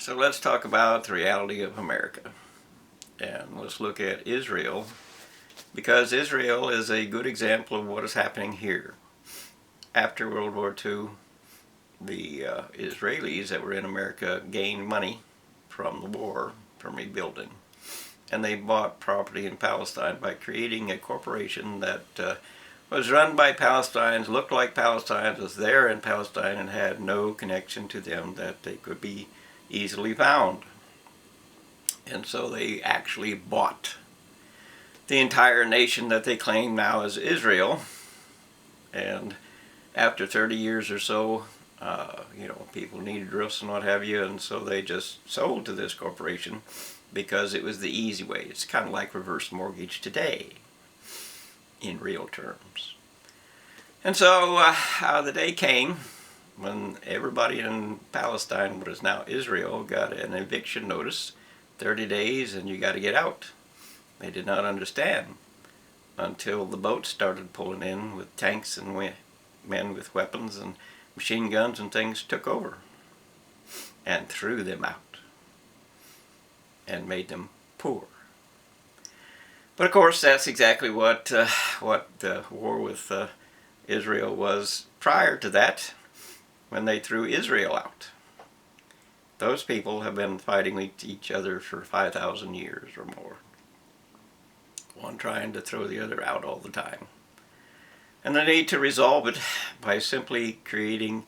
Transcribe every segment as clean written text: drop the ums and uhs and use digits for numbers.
So let's talk about the reality of America. And let's look at Israel, because Israel is a good example of what is happening here. After World War II, the Israelis that were in America gained money from the war, from rebuilding. And they bought property in Palestine by creating a corporation that was run by Palestinians, looked like Palestinians, was there in Palestine, and had no connection to them that they could be easily found. And so they actually bought the entire nation that they claim now as Israel. And after 30 years or so, people needed roofs and what have you, and so they just sold to this corporation because it was the easy way. It's kind of like reverse mortgage today, in real terms. And so the day came when everybody in Palestine, what is now Israel, got an eviction notice, 30 days and you got to get out. They did not understand until the boats started pulling in with tanks and men with weapons and machine guns and things took over and threw them out and made them poor. But of course, that's exactly what the war with Israel was prior to that, when they threw Israel out. Those people have been fighting with each other for 5,000 years or more. One trying to throw the other out all the time. And they need to resolve it by simply creating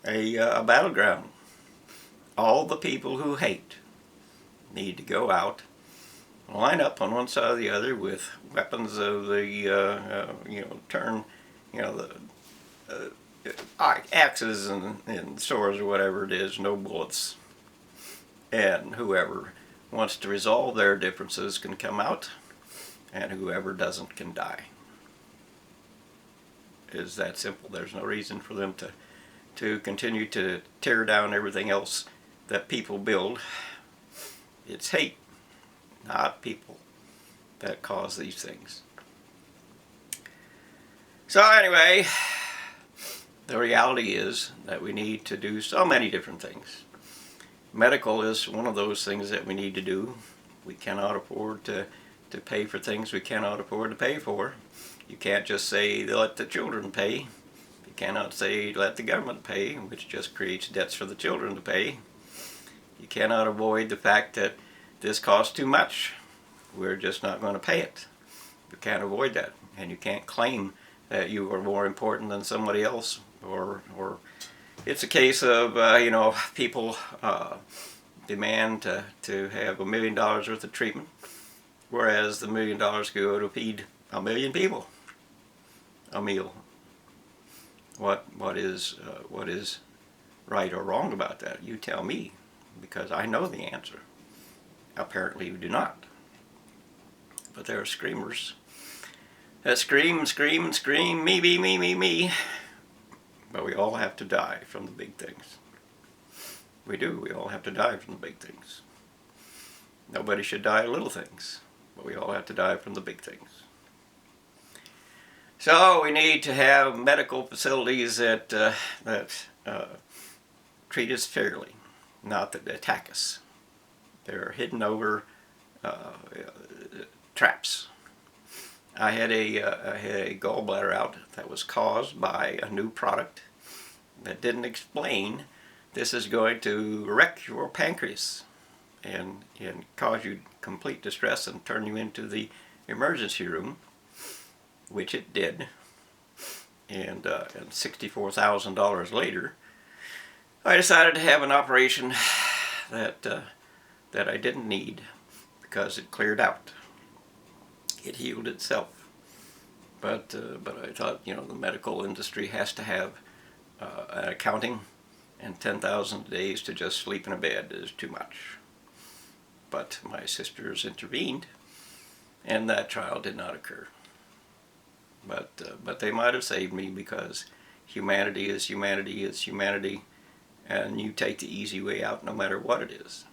a battleground. All the people who hate need to go out, line up on one side or the other with weapons of the axes and swords or whatever it is, no bullets. And whoever wants to resolve their differences can come out, and whoever doesn't can die. It's that simple. There's no reason for them to continue to tear down everything else that people build. It's hate, not people, that cause these things. So anyway, the reality is that we need to do so many different things. Medical is one of those things that we need to do. We cannot afford to pay for things we cannot afford to pay for. You can't just say let the children pay. You cannot say let the government pay, which just creates debts for the children to pay. You cannot avoid the fact that this costs too much. We're just not going to pay it. You can't avoid that. And you can't claim that you are more important than somebody else, or it's a case of people demand to have $1 million worth of treatment, whereas the $1 million could go to feed 1 million people a meal. What is right or wrong about that? You tell me, because I know the answer. Apparently you do not. But there are screamers that scream and scream and scream, me. But we all have to die from the big things. We do. We all have to die from the big things. Nobody should die of little things, but we all have to die from the big things. So we need to have medical facilities that treat us fairly, not that attack us. They're hidden over traps. I had a gallbladder out that was caused by a new product that didn't explain this is going to wreck your pancreas and cause you complete distress and turn you into the emergency room, which it did. And $64,000 later, I decided to have an operation that I didn't need because it cleared out. It healed itself. But I thought, the medical industry has to have an accounting, and 10,000 days to just sleep in a bed is too much. But my sisters intervened, and that trial did not occur. But they might have saved me, because humanity is humanity, and you take the easy way out no matter what it is,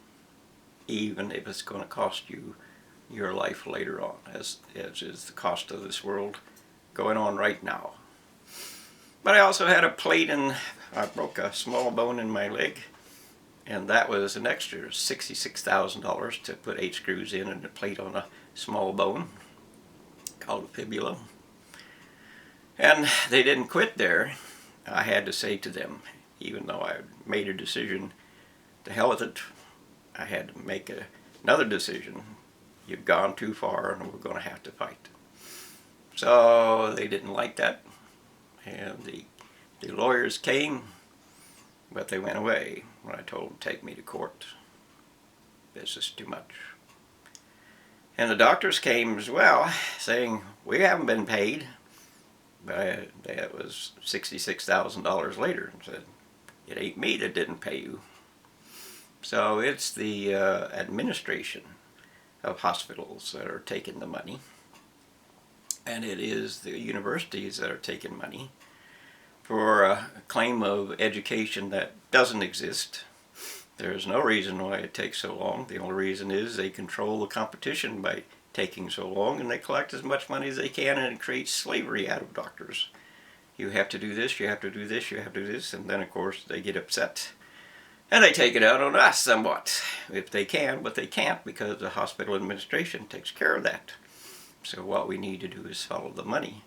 even if it's going to cost you your life later on, as is the cost of this world going on right now. But I also had a plate, and I broke a small bone in my leg, And that was an extra $66,000 to put 8 screws in and a plate on a small bone called a fibula. And they didn't quit there. I had to say to them, even though I made a decision, to hell with it, I had to make another decision. You've gone too far and we're going to have to fight. So they didn't like that. And the lawyers came, but they went away when I told them to take me to court. This is too much. And the doctors came as well, saying, we haven't been paid. But that was $66,000 later, and said, it ain't me that didn't pay you. So it's the administration of hospitals that are taking the money, and it is the universities that are taking money for a claim of education that doesn't exist. There's no reason why it takes so long. The only reason is they control the competition by taking so long, and they collect as much money as they can, and it creates slavery out of doctors. You have to do this, you have to do this, you have to do this, and then of course they get upset. And they take it out on us somewhat, if they can, but they can't because the hospital administration takes care of that. So what we need to do is follow the money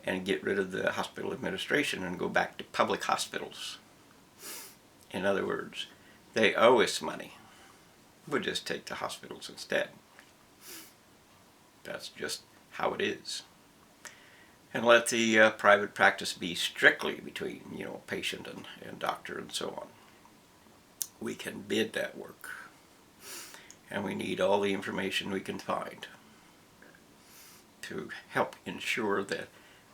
and get rid of the hospital administration and go back to public hospitals. In other words, they owe us money. We'll just take the hospitals instead. That's just how it is. And let the private practice be strictly between, patient and doctor and so on. We can bid that work. And we need all the information we can find to help ensure that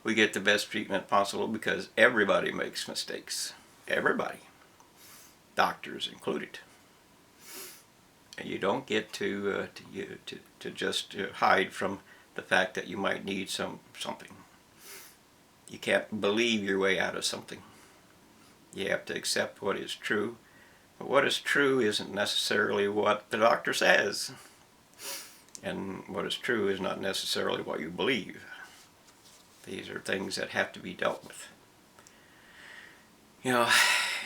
we get the best treatment possible, because everybody makes mistakes. Everybody. Doctors included. And you don't get to just hide from the fact that you might need something. You can't believe your way out of something. You have to accept what is true. But what is true isn't necessarily what the doctor says. And what is true is not necessarily what you believe. These are things that have to be dealt with.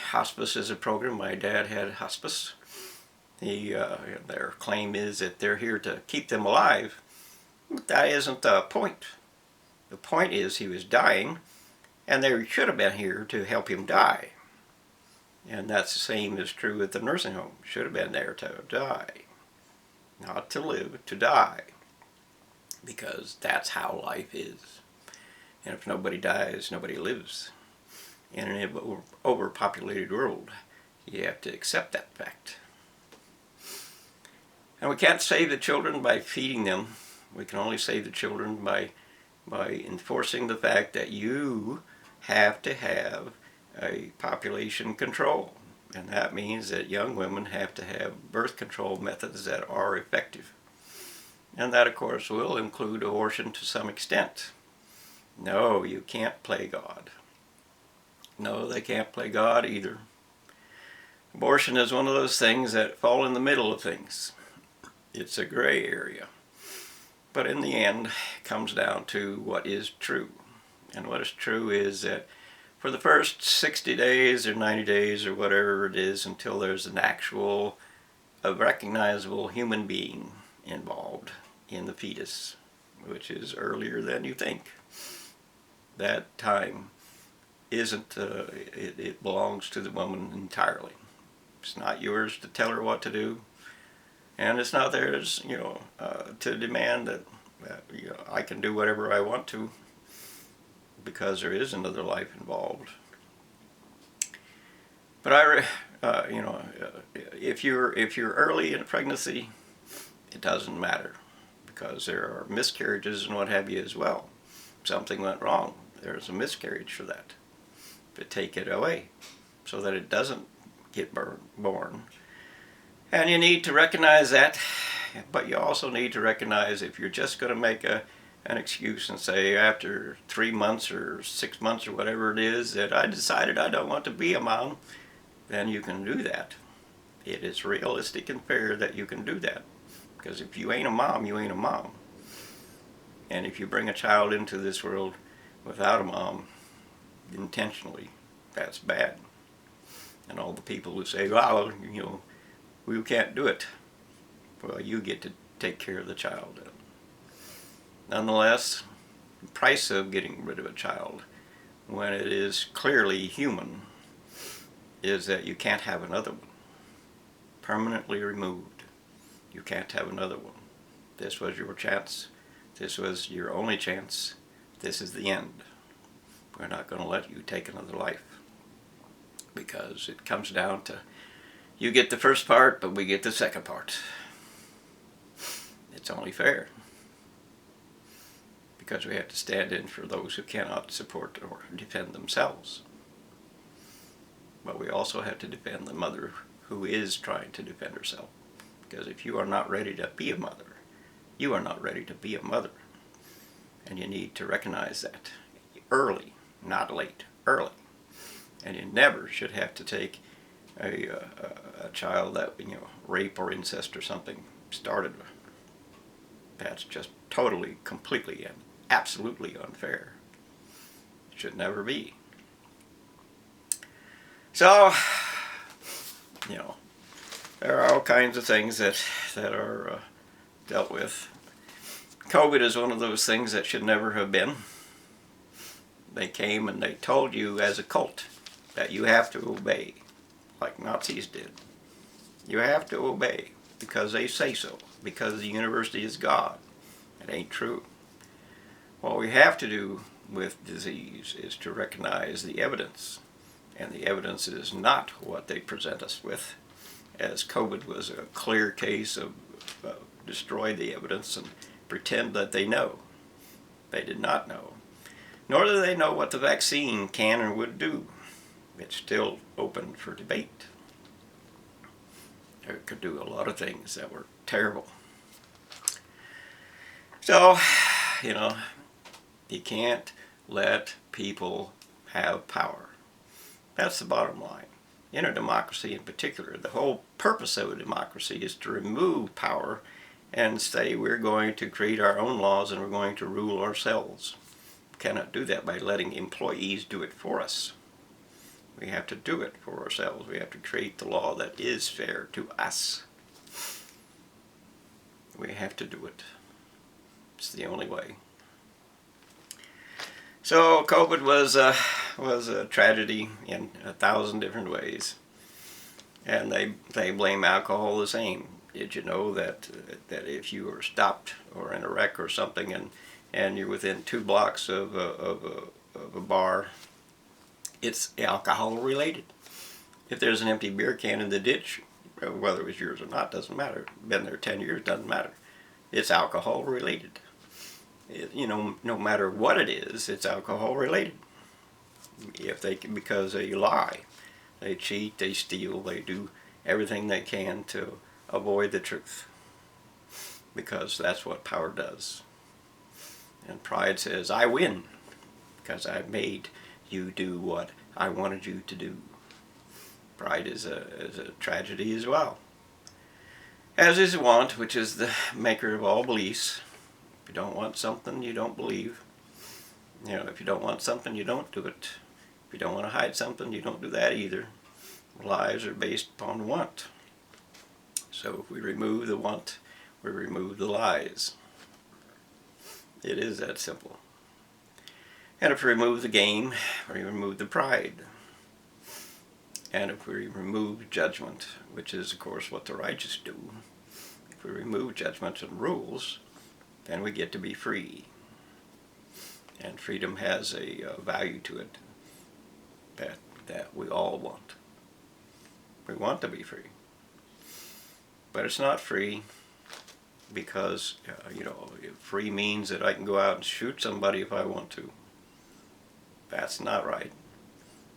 Hospice is a program. My dad had hospice. Their claim is that they're here to keep them alive. But that isn't the point. The point is he was dying, and they should have been here to help him die. And that's the same is true at the nursing home. Should have been there to die. Not to live, to die. Because that's how life is. And if nobody dies, nobody lives. In an overpopulated world, you have to accept that fact. And we can't save the children by feeding them. We can only save the children by enforcing the fact that you have to have a population control. And that means that young women have to have birth control methods that are effective. And that, of course, will include abortion to some extent. No, you can't play God. No, they can't play God either. Abortion is one of those things that fall in the middle of things. It's a gray area. But in the end, it comes down to what is true. And what is true is that for the first 60 days or 90 days or whatever it is, until there's an actual, a recognizable human being involved in the fetus, which is earlier than you think, that time isn't, it belongs to the woman entirely. It's not yours to tell her what to do. And it's not theirs, to demand that I can do whatever I want to, because there is another life involved. But if you're early in a pregnancy, it doesn't matter, because there are miscarriages and what have you as well. Something went wrong. There's a miscarriage for that. But take it away so that it doesn't get born. And you need to recognize that, but you also need to recognize if you're just going to make an excuse and say after 3 months or 6 months or whatever it is that I decided I don't want to be a mom, then you can do that. It is realistic and fair that you can do that. Because if you ain't a mom, you ain't a mom. And if you bring a child into this world without a mom, intentionally, that's bad. And all the people who say, well, we can't do it. Well, you get to take care of the child. Nonetheless, the price of getting rid of a child, when it is clearly human, is that you can't have another one. Permanently removed. You can't have another one. This was your chance. This was your only chance. This is the end. We're not going to let you take another life. Because it comes down to, you get the first part, but we get the second part. It's only fair. Because we have to stand in for those who cannot support or defend themselves. But we also have to defend the mother who is trying to defend herself. Because if you are not ready to be a mother, you are not ready to be a mother. And you need to recognize that early, not late, early. And you never should have to take a child that, rape or incest or something started. That's just totally, completely, and absolutely unfair. It should never be. So, there are all kinds of things that are dealt with. COVID is one of those things that should never have been. They came and they told you as a cult that you have to obey, like Nazis did. You have to obey because they say so, because the university is God. It ain't true. What we have to do with disease is to recognize the evidence. And the evidence is not what they present us with, as COVID was a clear case of destroy the evidence and pretend that they know. They did not know. Nor do they know what the vaccine can or would do. It's still open for debate. It could do a lot of things that were terrible. So, you can't let people have power. That's the bottom line. In a democracy in particular, the whole purpose of a democracy is to remove power and say we're going to create our own laws and we're going to rule ourselves. We cannot do that by letting employees do it for us. We have to do it for ourselves. We have to create the law that is fair to us. We have to do it. It's the only way. So COVID was a tragedy in 1,000 different ways, and they blame alcohol the same. Did you know that if you are stopped or in a wreck or something, and you're within 2 blocks of a bar, it's alcohol related? If there's an empty beer can in the ditch, whether it was yours or not, doesn't matter. Been there 10 years, doesn't matter. It's alcohol related. No matter what it is, it's alcohol related. Because they lie, they cheat, they steal, they do everything they can to avoid the truth. Because that's what power does. And pride says, I win, because I made you do what I wanted you to do. Pride is a tragedy as well. As is want, which is the maker of all beliefs. If you don't want something, you don't believe. If you don't want something, you don't do it. If you don't want to hide something, you don't do that either. Lies are based upon want. So if we remove the want, we remove the lies. It is that simple. And if we remove the game, we remove the pride. And if we remove judgment, which is of course what the righteous do, if we remove judgment and rules, then we get to be free. And freedom has a value to it that we all want. We want to be free. But it's not free because, free means that I can go out and shoot somebody if I want to. That's not right.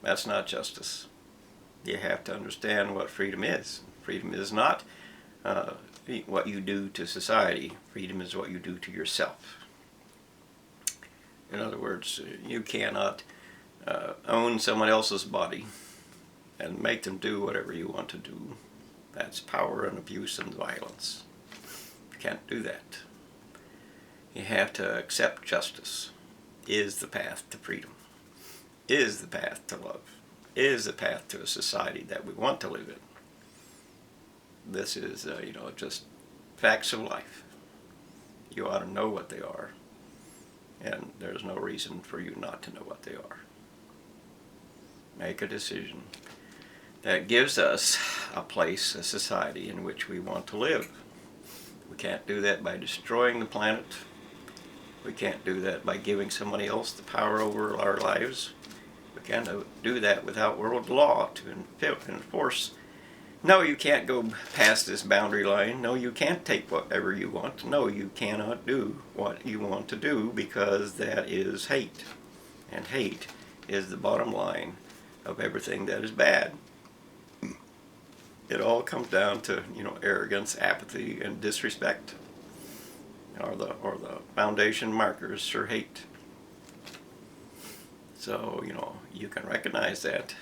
That's not justice. You have to understand what freedom is. Freedom is not what you do to society. Freedom is what you do to yourself. In other words, you cannot own someone else's body and make them do whatever you want to do. That's power and abuse and violence. You can't do that. You have to accept justice is the path to freedom, is the path to love. is the path to a society that we want to live in. This is, just facts of life. You ought to know what they are, and there's no reason for you not to know what they are. Make a decision that gives us a place, a society in which we want to live. We can't do that by destroying the planet. We can't do that by giving somebody else the power over our lives. We can't do that without world law to enforce. No, you can't go past this boundary line. No, you can't take whatever you want. No, you cannot do what you want to do, because that is hate. And hate is the bottom line of everything that is bad. It all comes down to, arrogance, apathy, and disrespect, or the foundation markers for hate. So, you can recognize that